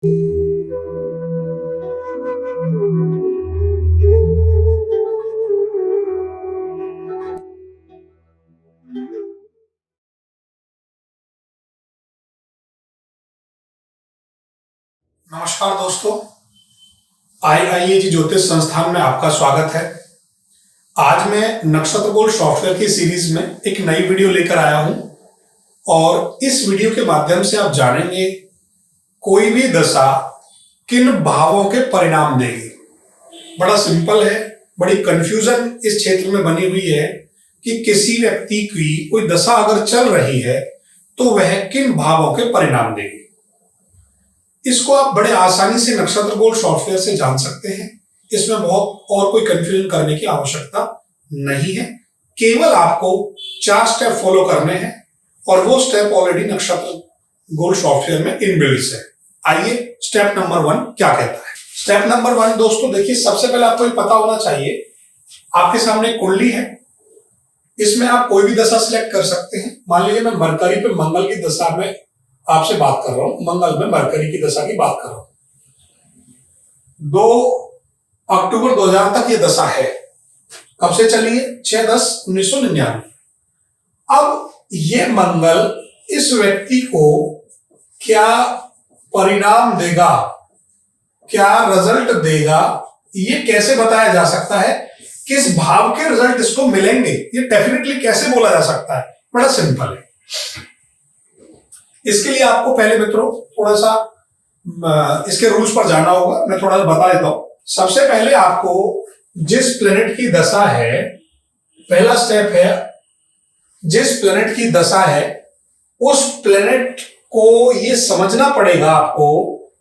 नमस्कार दोस्तों, IIAG ज्योतिष संस्थान में आपका स्वागत है। आज मैं नक्षत्र बोल सॉफ्टवेयर की सीरीज में एक नई वीडियो लेकर आया हूं और इस वीडियो के माध्यम से आप जानेंगे कोई भी दशा किन भावों के परिणाम देगी। बड़ा सिंपल है, बड़ी कंफ्यूजन इस क्षेत्र में बनी हुई है कि किसी व्यक्ति की कोई दशा अगर चल रही है तो वह किन भावों के परिणाम देगी। इसको आप बड़े आसानी से नक्षत्र बोल सॉफ्टवेयर से जान सकते हैं। इसमें बहुत और कोई कंफ्यूजन करने की आवश्यकता नहीं है। केवल आपको 4 स्टेप फॉलो करने हैं और वो स्टेप ऑलरेडी नक्षत्र बोल सॉफ्टवेयर में इनबिल्ट है। आइए स्टेप नंबर 1 क्या कहता है। स्टेप नंबर 1 दोस्तों देखिए, सबसे पहले आपको ये पता होना चाहिए, आपके सामने कुंडली है, इसमें आप कोई भी दशा सिलेक्ट कर सकते हैं। मान लीजिए मैं मरकरी पे मंगल की दशा में आपसे बात कर रहा हूं, मंगल में मरकरी की दशा की बात कर रहा हूं। 2 अक्टूबर 2000 तक ये दशा है। कब से चली है? 6/10/1999। अब ये मंगल इस व्यक्ति को क्या परिणाम देगा, क्या रिजल्ट देगा, ये कैसे बताया जा सकता है? किस भाव के रिजल्ट इसको मिलेंगे, ये डेफिनेटली कैसे बोला जा सकता है? बड़ा सिंपल है। इसके लिए आपको पहले मित्रों थोड़ा सा इसके रूल्स पर जाना होगा। मैं थोड़ा सा बता देता हूं। सबसे पहले आपको जिस प्लेनेट की दशा है, पहला स्टेप है, जिस प्लेनेट की दशा है उस प्लेनेट को ये समझना पड़ेगा आपको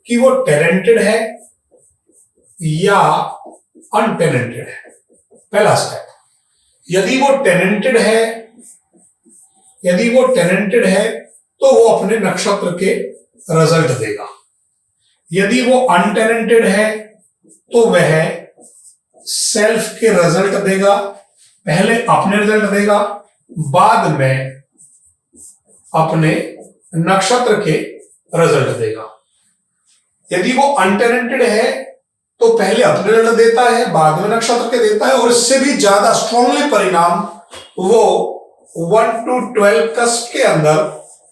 कि वो टैलेंटेड है या अनटैलेंटेड है। पहला स्टेप, यदि वो टैलेंटेड है तो वो अपने नक्षत्र के रिजल्ट देगा। यदि वो अनटैलेंटेड है तो वह सेल्फ के रिजल्ट देगा। पहले अपने रिजल्ट देगा, बाद में अपने नक्षत्र के रिजल्ट देगा। यदि वो अनटैलेंटेड है तो पहले अपने रिजल्ट देता है, बाद में नक्षत्र के देता है, और इससे भी ज्यादा स्ट्रांगली परिणाम वो 1 to 12 कस्प के अंदर,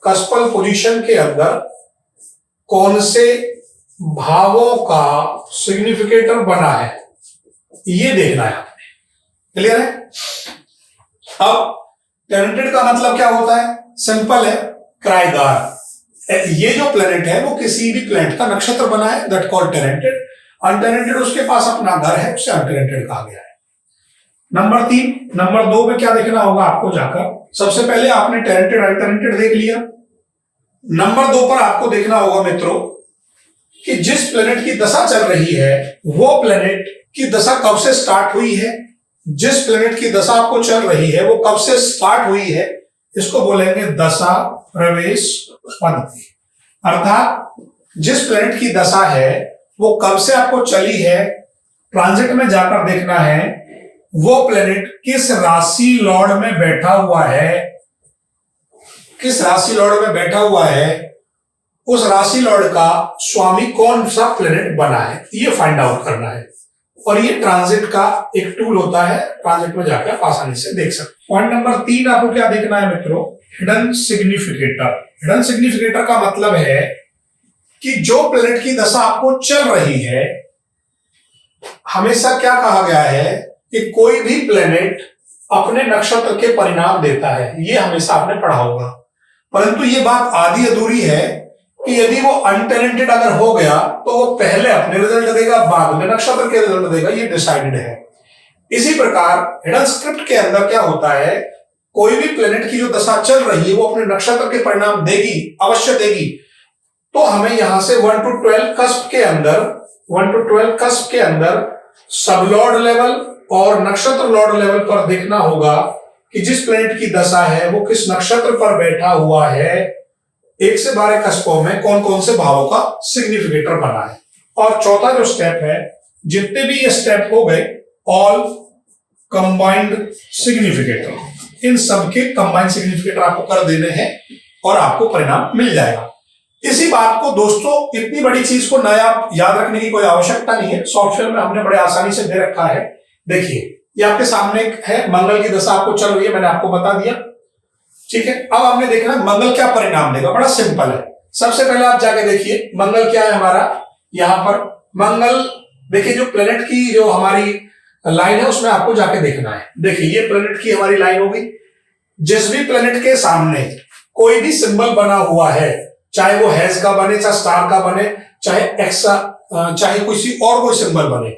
कस्पल पोजीशन के अंदर कौन से भावों का सिग्निफिकेटर बना है, ये देखना है आपने। क्लियर है? अब टैलेंटेड का मतलब क्या होता है? सिंपल है, किराएदार। ये जो प्लेनेट है वो किसी भी प्लेनेट का नक्षत्र बना है, दैट कॉल्ड टैलेंटेड। अनटैलेंटेड उसके पास अपना घर है, उसे अनटैलेंटेड कहा गया है। नंबर 2 में क्या देखना होगा आपको जाकर? सबसे पहले आपने टैलेंटेड अनटैलेंटेड देख लिया। नंबर 2 पर आपको देखना होगा मित्रों कि जिस प्लेनेट की दशा चल रही है वो प्लेनेट की दशा कब से स्टार्ट हुई है। जिस प्लेनेट की दशा आपको चल रही है वो कब से स्टार्ट हुई है, इसको बोलेंगे दशा प्रवेश पद्धति। अर्थात जिस प्लेनेट की दशा है वो कब से आपको चली है, ट्रांजिट में जाकर देखना है वो प्लेनेट किस राशि लॉर्ड में बैठा हुआ है, किस राशि लॉर्ड में बैठा हुआ है, उस राशि लॉर्ड का स्वामी कौन सा प्लेनेट बना है, ये फाइंड आउट करना है। और ये ट्रांजिट का एक टूल होता है, ट्रांजिट में जाकर आप आसानी से देख सकते। पॉइंट नंबर 3 आपको क्या देखना है मित्रों? Hidden significator. हिडन सिग्निफिकेटर का मतलब है कि जो प्लेनेट की दशा आपको चल रही है, हमेशा क्या कहा गया है कि कोई भी प्लेनेट अपने नक्षत्र के परिणाम देता है, ये हमेशा आपने पढ़ा होगा। परंतु ये बात आधी अधूरी है कि यदि वो अनटैलेंटेड अगर हो गया तो वो पहले अपने रिजल्ट देगा, बाद में नक्षत्र के रिजल्ट देगा, ये डिसाइडेड है। इसी प्रकार हिडन स्क्रिप्ट के अंदर क्या होता है, कोई भी प्लेनेट की जो दशा चल रही है वो अपने नक्षत्र के परिणाम देगी, अवश्य देगी। तो हमें यहां से 1 to 12 कस्प के अंदर सब लॉर्ड लेवल और नक्षत्र लॉर्ड लेवल पर देखना होगा कि जिस प्लेनेट की दशा है वो किस नक्षत्र पर बैठा हुआ है। 1 से 12 कस्पों में कौन कौन से भावों का सिग्निफिकेटर बना है। और चौथा जो स्टेप है, जितने भी ये स्टेप हो गए, ऑल कंबाइंड सिग्निफिकेटर, इन सबके कंबाइंड सिग्निफिकेटर आपको कर देने हैं और आपको परिणाम मिल जाएगा। इसी बात को दोस्तों, इतनी बड़ी चीज को नया याद रखने की कोई आवश्यकता नहीं है, सॉफ्टवेयर में हमने बड़े आसानी से दे रखा है। देखिए ये आपके सामने है, मंगल की दशा आपको चल रही है, मैंने आपको बता दिया, ठीक है। अब हमने देखना मंगल क्या परिणाम देगा, बड़ा सिंपल है। सबसे पहले आप जाके देखिए मंगल क्या है हमारा, यहां पर मंगल देखिए, जो प्लेनेट की जो हमारी लाइन है उसमें आपको जाके देखना है। देखिए ये प्लेनेट की हमारी लाइन होगी, जिस भी प्लेनेट के सामने कोई भी सिंबल बना हुआ है, चाहे वो हैज का बने, चाहे स्टार का बने, चाहे एक्स का, चाहे किसी और कोई सिंबल बने,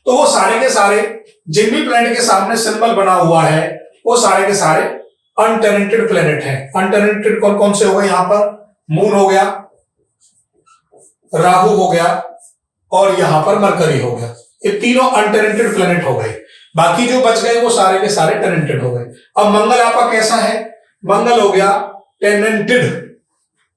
तो वो सारे के सारे जिन भी प्लेनेट के सामने सिंबल बना हुआ है वो सारे के सारे अनटेनेंटेड प्लेनेट हैं। अनटेनेंटेड कौन कौन से हो गए, यहां पर मून हो गया, राहु हो गया और यहां पर मरकरी हो गया। ये तीनों अनटेनेंटेड प्लेनेट हो गए, बाकी जो बच गए वो सारे के सारे टेनेंटेड हो गए। अब मंगल आपका कैसा है, मंगल हो गया टेनेंटेड,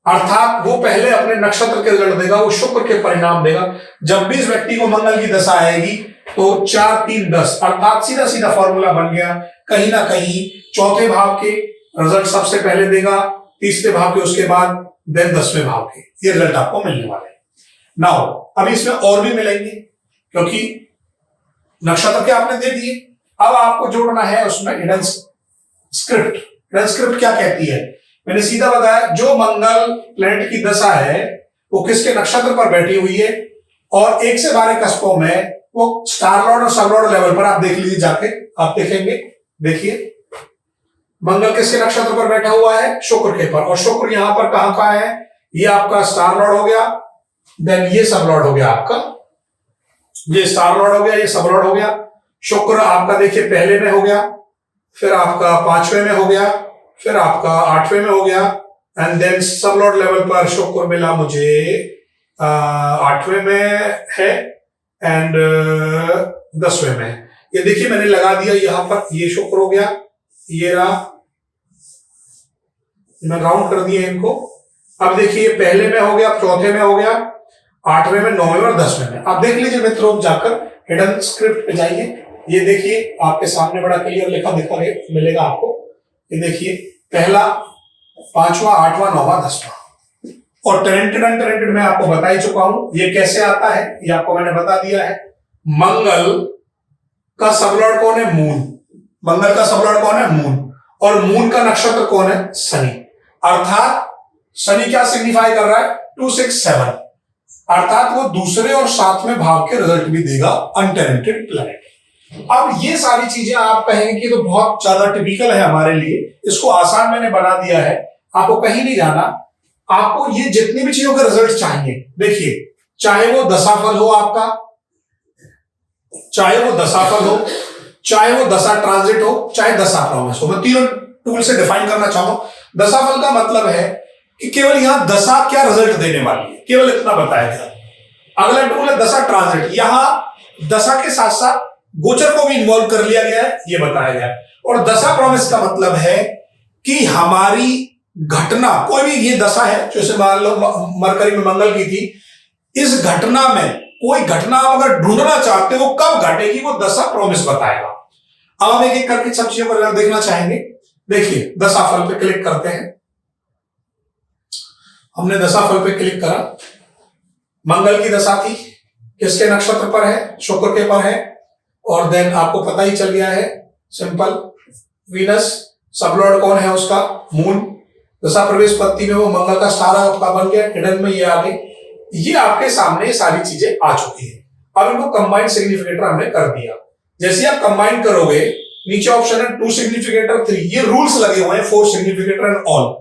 अर्थात वो पहले अपने नक्षत्र के रिजल्ट देगा, वो शुक्र के परिणाम देगा। जब भी इस व्यक्ति को मंगल की दशा आएगी तो 4 3 10 अर्थात सीधा सीधा फॉर्मूला बन गया, कहीं ना कहीं चौथे भाव के रिजल्ट सबसे पहले देगा, तीसरे भाव के उसके बाद, देन 10वें भाव के, ये रिजल्ट आपको मिलने वाले हैं। नाउ अभी इसमें और भी मिलेंगे क्योंकि नक्षत्र के आपने दे दिए, अब आपको जोड़ना है उसमें हिडन स्क्रिप्ट। हिडन स्क्रिप्ट क्या कहती है, मैंने सीधा बताया, जो मंगल प्लैनेट की दशा है वो किसके नक्षत्र पर बैठी हुई है, और 1 से 12 कस्पों में वो स्टार लॉर्ड और सब लॉर्ड लेवल पर आप देख लीजिए जाके, आप देखेंगे। देखिए मंगल किसके नक्षत्र पर बैठा हुआ है, शुक्र के पर, और शुक्र यहां पर कहां है, ये आपका स्टार लॉर्ड हो गया, देन ये सब लॉर्ड हो गया आपका, ये स्टार लॉर्ड हो गया, ये सब लॉर्ड हो गया। शुक्र आपका देखिए पहले में हो गया, फिर आपका 5वें में हो गया, फिर आपका 8वें में हो गया, and then sub lord level पर शुक्र मिला मुझे 8वें में है एंड 10वें में। ये देखिए मैंने लगा दिया यहां पर, ये शुक्र हो गया, ये रहा, मैं राउंड कर दिया इनको। अब देखिए पहले में हो गया, चौथे में हो गया, 8वें में, 9वें और 10वें में। आप देख लीजिए मित्रों, जाकर हिडन स्क्रिप्ट पे जाइए, ये देखिए आपके सामने बड़ा क्लियर लिखा दिखा मिलेगा आपको। ये देखिए पहला, 5वां, 8वां, 9वां, 10वां, और टेनेंटेड अनटेनेंटेड मैं आपको बता ही चुका हूं। ये कैसे आता है ये आपको मैंने बता दिया है। मंगल का सबलॉर्ड कौन है, मून। मंगल का सबलॉर्ड कौन है, मून, और मून का नक्षत्र कौन है, शनि। अर्थात शनि क्या सिग्निफाई कर रहा है, 2 6 7, अर्थात वो दूसरे और 7वें भाव के रिजल्ट भी देगा, अनटेनेंटेड प्लैनेट। अब ये सारी चीजें आप कहेंगे कि तो बहुत ज्यादा टिपिकल है हमारे लिए, इसको आसान मैंने बना दिया है, आपको कहीं नहीं जाना। आपको ये जितनी भी चीजों के रिजल्ट चाहिए, देखिए चाहे वो दशाफल हो आपका, चाहे वो दशाफल हो, चाहे वो दशा ट्रांजिट हो, चाहे दशा प्रॉमिस हो, मैं तीनों टूल से डिफाइन करना चाहूंगा। दशाफल का मतलब है कि केवल यहां दशा क्या रिजल्ट देने वाली है, केवल इतना बताया गया। अगला टूल है दशा ट्रांजिट, यहां दशा के साथ साथ गोचर को भी इन्वॉल्व कर लिया गया है, ये बताया गया। और दशा प्रॉमिस का मतलब है कि हमारी घटना, कोई भी ये दशा है, जैसे मान लो मरकरी में मंगल की थी, इस घटना में कोई घटना आप अगर ढूंढना चाहते हो कब घटेगी, वो दशा प्रॉमिस बताएगा। अब हम एक एक करके सब चीजों को देखना चाहेंगे। देखिए दशाफल पे क्लिक करते हैं, हमने दशाफल पे क्लिक करा, मंगल की दशा थी, किसके नक्षत्र पर है, शुक्र के पर है, और देन आपको पता ही चल गया है सिंपल, वीनस, सबलॉर्ड कौन है उसका, मून। दशा प्रवेश पत्ती में वो मंगल का स्टार आपका बन गया, हिडन में ये आ गई। ये आपके सामने सारी चीजें आ चुकी है। अब इनको कंबाइंड सिग्निफिकेटर हमने कर दिया। जैसे आप कंबाइन करोगे, नीचे ऑप्शन है 2 सिग्निफिकेटर 3, ये रूल्स लगे हुए हैं, 4 सिग्निफिकेटर एंड ऑल।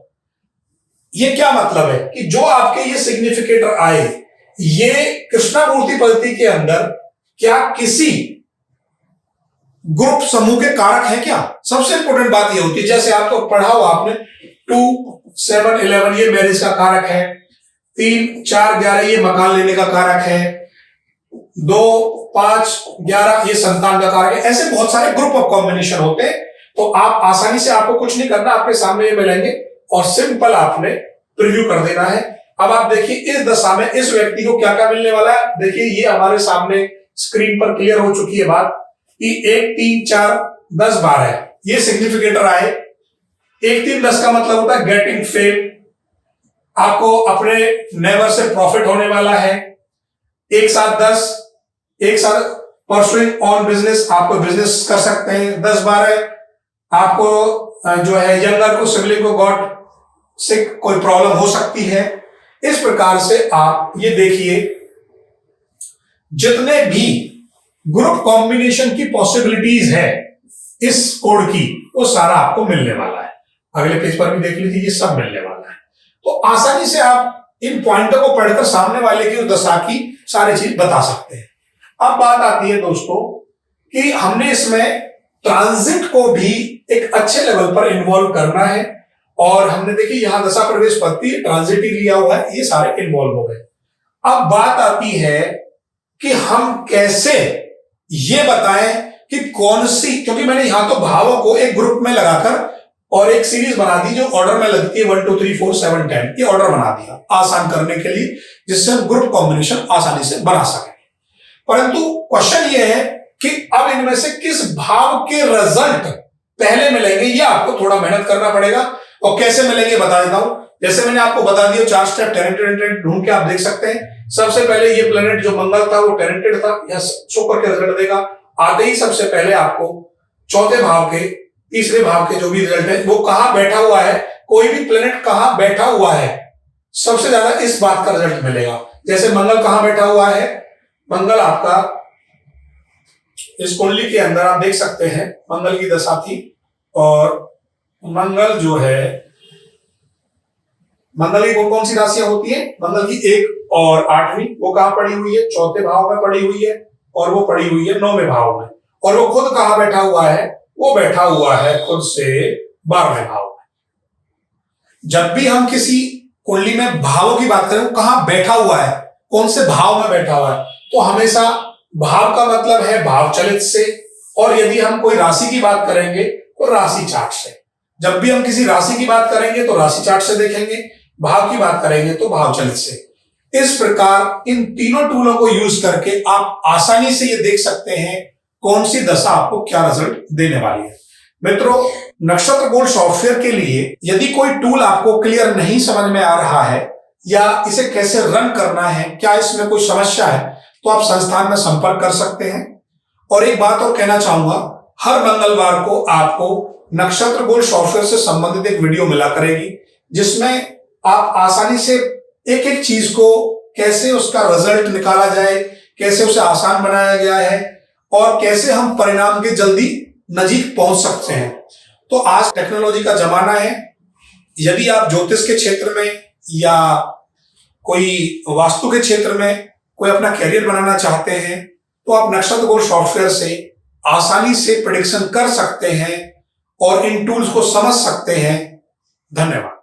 ये क्या मतलब है कि जो आपके ये सिग्निफिकेटर आए, ये कृष्णामूर्ति पद्धति के अंदर क्या किसी ग्रुप समूह के कारक है क्या। सबसे इंपॉर्टेंट बात ये होती है, जैसे आपको पढ़ा हो आपने 2 7 11 ये मैरिज का कारक है, 3 4 11 ये मकान लेने का कारक है, 2 5 11 ये संतान का कारक है। ऐसे बहुत सारे ग्रुप ऑफ कॉम्बिनेशन होते हैं, तो आप आसानी से, आपको कुछ नहीं करना, आपके सामने ये मिलेंगे और सिंपल आपने प्रीव्यू कर देना है। अब आप देखिए इस दशा में इस व्यक्ति को क्या क्या मिलने वाला है। देखिए ये हमारे सामने स्क्रीन पर क्लियर हो चुकी है बात कि 1 3 4 10 12 ये सिग्निफिकेटर आए। 1 3 10 का मतलब होता है गेटिंग फेम, आपको अपने नेबर से प्रॉफिट होने वाला है। एक साथ 10, एक साथ परसुइंग ऑन बिजनेस, आपको बिजनेस कर सकते हैं। 10-12 आपको जो है यंगर को, सिबलिंग को गॉड से कोई प्रॉब्लम हो सकती है। इस प्रकार से आप ये देखिए, जितने भी ग्रुप कॉम्बिनेशन की पॉसिबिलिटीज है इस कोड की, वो सारा आपको मिलने वाला है। अगले पेज पर भी देख लीजिए, ये सब मिलने वाला है। तो आसानी से आप इन पॉइंटों को पढ़कर सामने वाले की दशा की सारी चीज बता सकते हैं। अब बात आती है दोस्तों कि हमने इसमें ट्रांजिट को भी एक अच्छे लेवल पर इन्वॉल्व करना है, और हमने देखिए यहां दशा प्रवेश पत्ती ट्रांजिट ही लिया हुआ है, ये सारे इन्वॉल्व हो गए। अब बात आती है कि हम कैसे ये बताएं कि कौन सी, क्योंकि मैंने यहां तो भावों को एक ग्रुप में लगाकर और एक सीरीज बना दी जो ऑर्डर में लगती है 1 2 3 4 7 10, ये ऑर्डर बना दिया आसान करने के लिए, जिससे हम ग्रुप कॉम्बिनेशन आसानी से बना सकें। परंतु क्वेश्चन ये है कि अब इनमें से किस भाव के रिजल्ट पहले मिलेंगे, ये आपको थोड़ा मेहनत करना पड़ेगा। और कैसे मिलेंगे बता देता हूं। जैसे मैंने आपको बता दिया 4 स्टेप टेरेंटेड ढूंढ के आप देख सकते हैं। सबसे पहले ये प्लेनेट जो मंगल था वो टेरेंटेड था, यह सुपर के रिजल्ट देगा। आते ही सबसे पहले आपको चौथे भाव के, तीसरे भाव के जो भी रिजल्ट है वो कहां बैठा हुआ है, कोई भी प्लेनेट कहां बैठा हुआ है, सबसे ज्यादा इस बात का रिजल्ट मिलेगा। जैसे मंगल कहां बैठा हुआ है, मंगल आपका इस कुंडली के अंदर आप देख सकते हैं, मंगल की दशा थी, और मंगल जो है, मंगल की कौन सी राशियां होती है, मंगल की 1 और 8वीं, वो कहां पड़ी हुई है, चौथे भाव में पड़ी हुई है, और वो पड़ी हुई है 9वें भाव में। और वो खुद कहां बैठा हुआ है, वो बैठा हुआ है खुद से 12वें भाव में। जब भी हम किसी कुंडली में भावों की बात करें, वो कहां बैठा हुआ है, कौन से भाव में बैठा हुआ है, तो हमेशा भाव का मतलब है भाव चलित से, और यदि हम कोई राशि की बात करेंगे तो राशि चार्ट से। जब भी हम किसी राशि की बात करेंगे तो राशि चार्ट से देखेंगे, भाव की बात करेंगे तो भाव चलित से। इस प्रकार इन तीनों टूलों को यूज करके आप आसानी से ये देख सकते हैं कौन सी दशा आपको क्या रिजल्ट देने वाली है। मित्रों, नक्षत्र गोल्ड सॉफ्टवेयर के लिए यदि कोई टूल आपको क्लियर नहीं समझ में आ रहा है, या इसे कैसे रन करना है, क्या इसमें कोई समस्या है, तो आप संस्थान में संपर्क कर सकते हैं। और एक बात और कहना चाहूंगा, हर मंगलवार को आपको नक्षत्र गोल्ड सॉफ्टवेयर से संबंधित एक वीडियो मिला करेगी, जिसमें आप आसानी से एक एक चीज को कैसे उसका रिजल्ट निकाला जाए, कैसे उसे आसान बनाया गया है, और कैसे हम परिणाम के जल्दी नजीक पहुंच सकते हैं। तो आज टेक्नोलॉजी का जमाना है। यदि आप ज्योतिष के क्षेत्र में या कोई वास्तु के क्षेत्र में कोई अपना कैरियर बनाना चाहते हैं, तो आप नक्षत्र गोल्ड सॉफ्टवेयर से आसानी से प्रेडिक्शन कर सकते हैं और इन टूल्स को समझ सकते हैं। धन्यवाद।